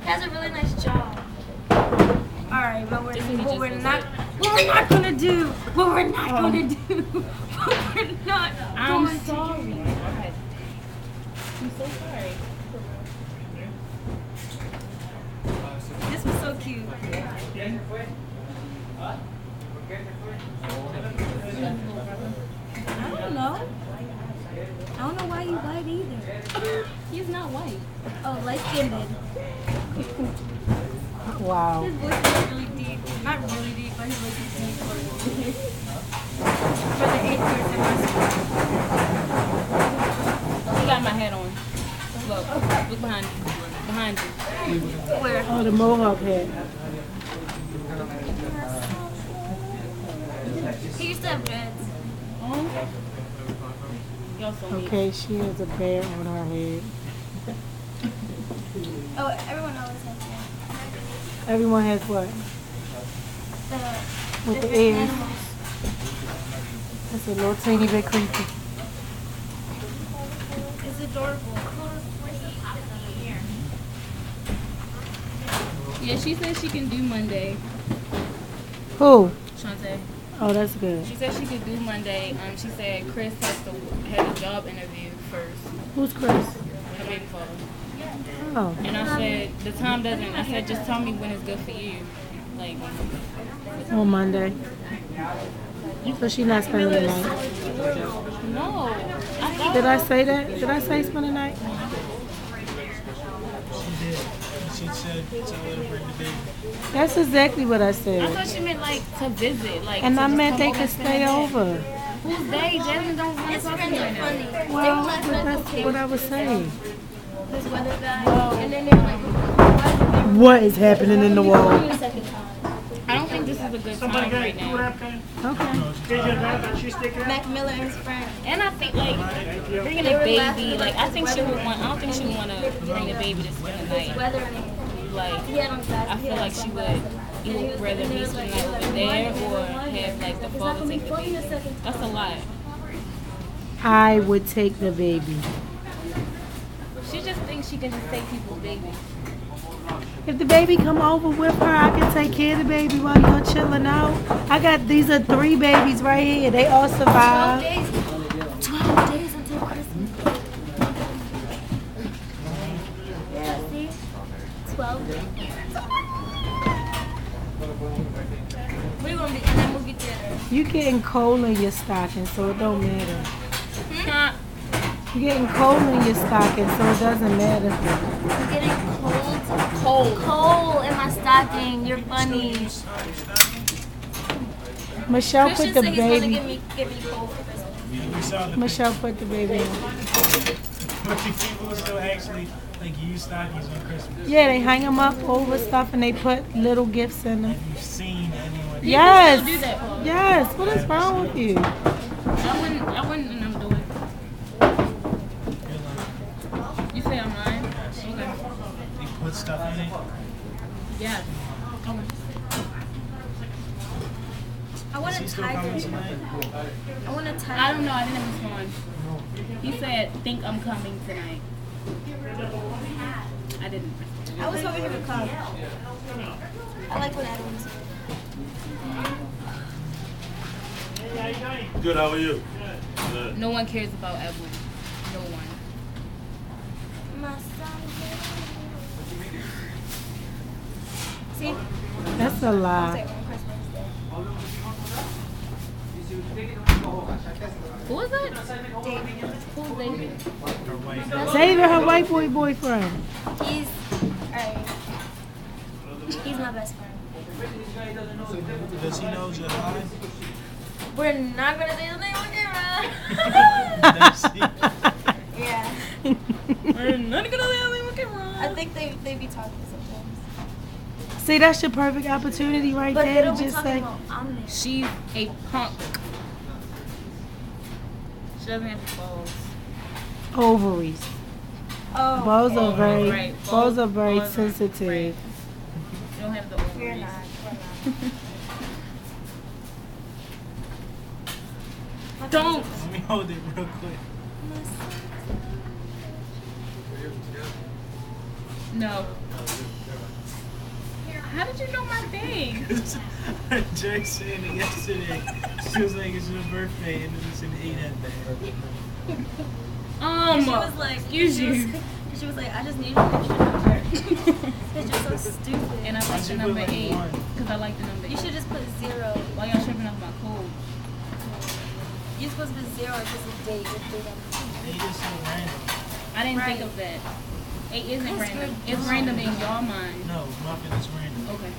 has a really nice jaw. Alright, but what we're not gonna do. What we're not gonna do. What we're not I'm sorry. I'm so sorry. This was so cute. I don't know. I don't know why he's white either. He's not white. Oh, light skinned. Wow. His voice is really deep. Not really deep, but his voice is deep for the 8th years in my school. He got my hat on. Look behind you. Behind you. Where? Oh, the mohawk hat. He used to have dreads. Y'all so neat. Okay, she has a bear on her head. Oh, everyone always has that. Everyone has what? With the different ears. animals. That's a little teeny bit creepy. It's adorable. Yeah, she said she can do Monday. Who? Shantae. Oh, that's good. She said she could do Monday. She said Chris had a job interview first. Who's Chris? Her baby father. Oh. And I said the time doesn't. I said just tell me when it's good for you. Like On Monday. So she's not spending the night. no. I thought Did I say that? Did I say spend the night? She did. She said to let her bring the baby. That's exactly what I I said. thought she meant like to visit, like. And to I just meant come they over could and spend stay the day. over. Who's they? Jasmine don't want to It's talk to really me right now. funny. Well, that's what I was saying. This weather guy, and then they're like, What is happening in the world? the second time. I don't think this is a good time right now. Okay. Mac Miller and his friend. And I think like bringing a baby, like I think she would want. I don't think she would want to bring the baby to spend the night. Weather and Like he had on glasses. I feel like she would either rather me spend the night over there or have like the father take the baby. That's a lot. I would take the baby. She just thinks she can just take people's babies. If the baby come over with her, I can take care of the baby while y'all chilling out. These are 3 babies right here. They all 12 survived. days. 12 days until Christmas. Yeah, see? 12 days. We're going to be in that movie theater. You getting coal in your stocking, so it don't matter. Huh? You getting coal in your stocking, so it doesn't matter. I'm getting cold in my stocking. You're funny. Michelle Christian put the said he's going to baby. give me cold for Christmas. We saw the Michelle put the baby in. but people still actually like use stockings on Christmas. Yeah, they hang them up over stuff and they put little gifts in them. Have you seen anyone? Yes. Do that, Paul. Yes. What is wrong with you? I wouldn't, and I'm doing. You're like, You say I'm lying? Okay. they put stuff in it. Yeah. I want Is he a still coming tiger. tonight? I want a I tiger. don't know. I didn't respond. He said, "Think I'm coming tonight." I didn't. I was hoping he would come. I like when Adam's. Good, how are you? Good. No one cares about Evelyn. No one. My son. See? That's a lie. Who is that? Who's David? Her wife. David, her white boy boyfriend. He's alright. He's my best friend. Does he know you're lying? We're not gonna say the name on camera. Does he? Yeah. We're not gonna let anyone get wrong. I think they be talking sometimes. See, that's your perfect opportunity right But they there to don't be just talking say, about I'm there. She's a punk. She doesn't have balls. ovaries. Oh. Balls okay. are very, Right. balls are very Balls are- sensitive. right. You don't have the ovaries. We're not. Don't. Let me hold it real quick. No. How did you know my thing? Jerry said it yesterday. She was like, it's your birthday, and it's an 8 at that. She was like, excuse you. She was like, I just need an extra number. Because you're so stupid. And I like the number 8 because I like the number 8. You should just put 0. Why y'all tripping off my code? You're supposed to put 0 because it's date with 3 numbers. 8 is so random. I didn't think of that. 8 isn't random. It's random in your mind. No, muffin is random. Okay.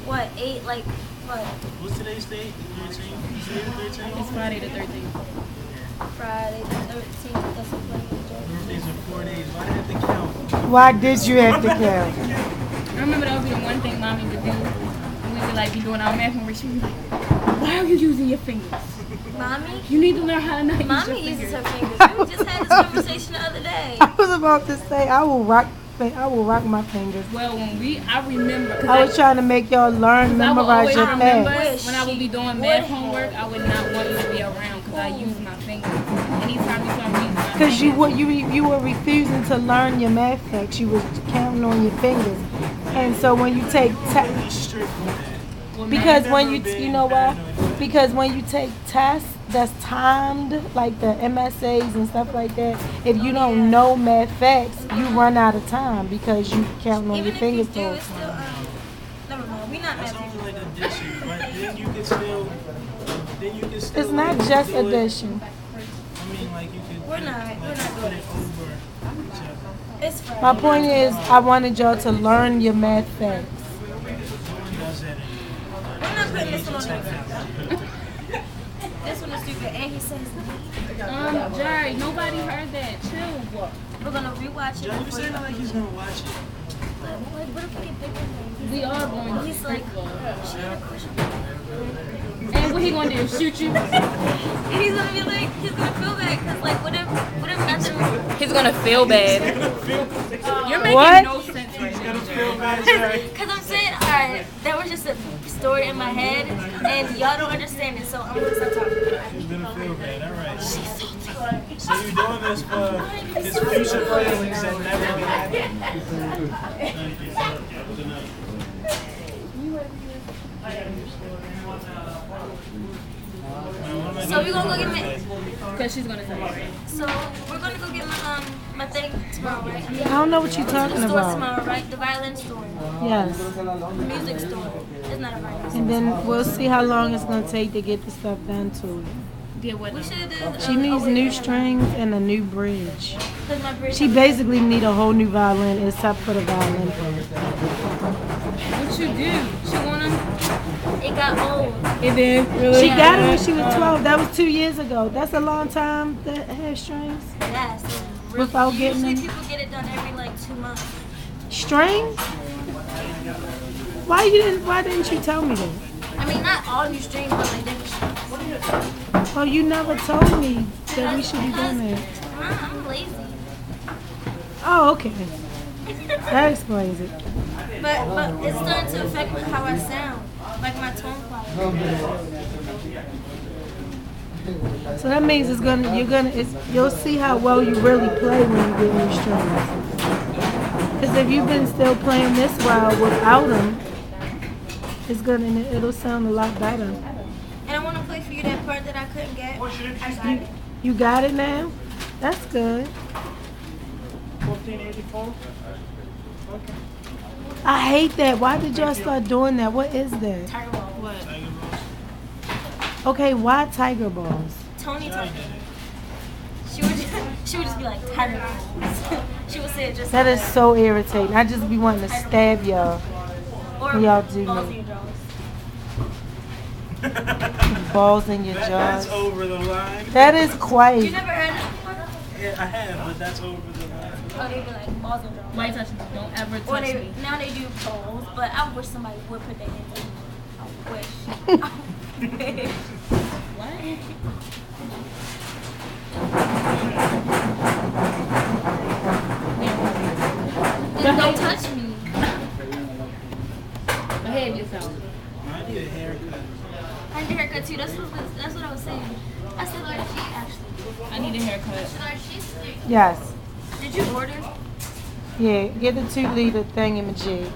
What, 8, like, what? What's today's date? 13? Is it the 13th? It's Friday the 13th. Friday the 13th. That's a funny joke. Birthdays are 4 days. Why did I have to count? Why did you have to count? I remember that would be the one thing mommy would do. And we would like be doing our math and she'd be like, why are you using your fingers? Mommy? You need to learn how to not use your Mommy fingers. uses her fingers. We just had this conversation the other day. I was about to say I will rock my fingers. Well, when I remember. I was trying to make y'all learn, memorize your remember facts. when I would be doing math homework, I would not want you to be around because I use my fingers. Anytime you saw me use my Because fingers. you were refusing to learn your math facts. You was counting on your fingers. And so when you take because when you know why? Because when you take tests that's timed, like the MSAs and stuff like that, if you don't know math facts, you run out of time because you counting on Even your if fingers. you do, it's still, never mind. We not That's math only people. like addition, but then you can still. It's not just do it. addition. I mean, like you could. We're not put doing it over each other. It's Friday. My point is, I wanted y'all to learn your math facts. No one does that anymore. We're not putting this one on there. This one is stupid. And he says, Jerry, nobody heard that. Chill. we're going to rewatch it. John, you saying like he's gonna watch it. What if we get bigger? We are going to. He's like, she had a question. And what he gonna do? Shoot you? And he's going to be like, he's going to feel bad. Because, like, what if nothing. He's gonna feel bad. You're making What? no sense right now. Feel bad, Jerry. Because I'm saying, alright, that was just a story in my head. And y'all don't understand it. So I'm going to stop talking. He's gonna feel bad. All right. So you're doing this for his future feelings that never be happening. So we're going to go get my. Because she's gonna tell you. So we're going to go get my thing tomorrow, right? I don't know what you're talking The store about. tomorrow, right? The violin store. Yes. The music store. It's not a violin store. And then we'll see how long it's going to take to get the stuff done to it. Yeah, what? We should do. She needs new strings and a new bridge. Cause my bridge. She basically need a whole new violin except for the violin. What you do? She wanna? It got old. It did. Really? She got it when she was 12. That was 2 years ago. That's a long time to have strings. Yes. Without getting Usually them. people get it done every like 2 months. Strings? Why didn't you tell me that? I mean, not all new strings, but like different strings. Oh, you never told me that we should be doing that. I'm lazy. Oh, okay. That explains it. But it's starting to affect how I sound, like my tone quality. So that means you'll see how well you really play when you get new strings. Because if you've been still playing this while without them, it'll sound a lot better. And I want to play for you that part that I couldn't get. I got it. You got it now? That's good. 1484. Okay. I hate that. Why did y'all start doing that? What is that? Tiger Ball. What? Okay, why tiger balls? Tony told me. She would just be like Tiger Balls. She would say it just That like is so irritating. I just be wanting to stab y'all. Or y'all do balls me. in your jaws. Balls in your That's jaws. over the line. That is You quite. never heard that before? Yeah, I have, but that's over the line. Oh, they be like balls in jaws. Why you touching me? Don't ever Or touch they, me. now they do balls, but I wish somebody would put that in there. I wish. What? Then don't touch me. Behave yourself. I need a haircut. I need a haircut too. That's what I was saying. I said like actually. I need a haircut. Yes. Did you order? Yeah, get the 2 liter thingamajig.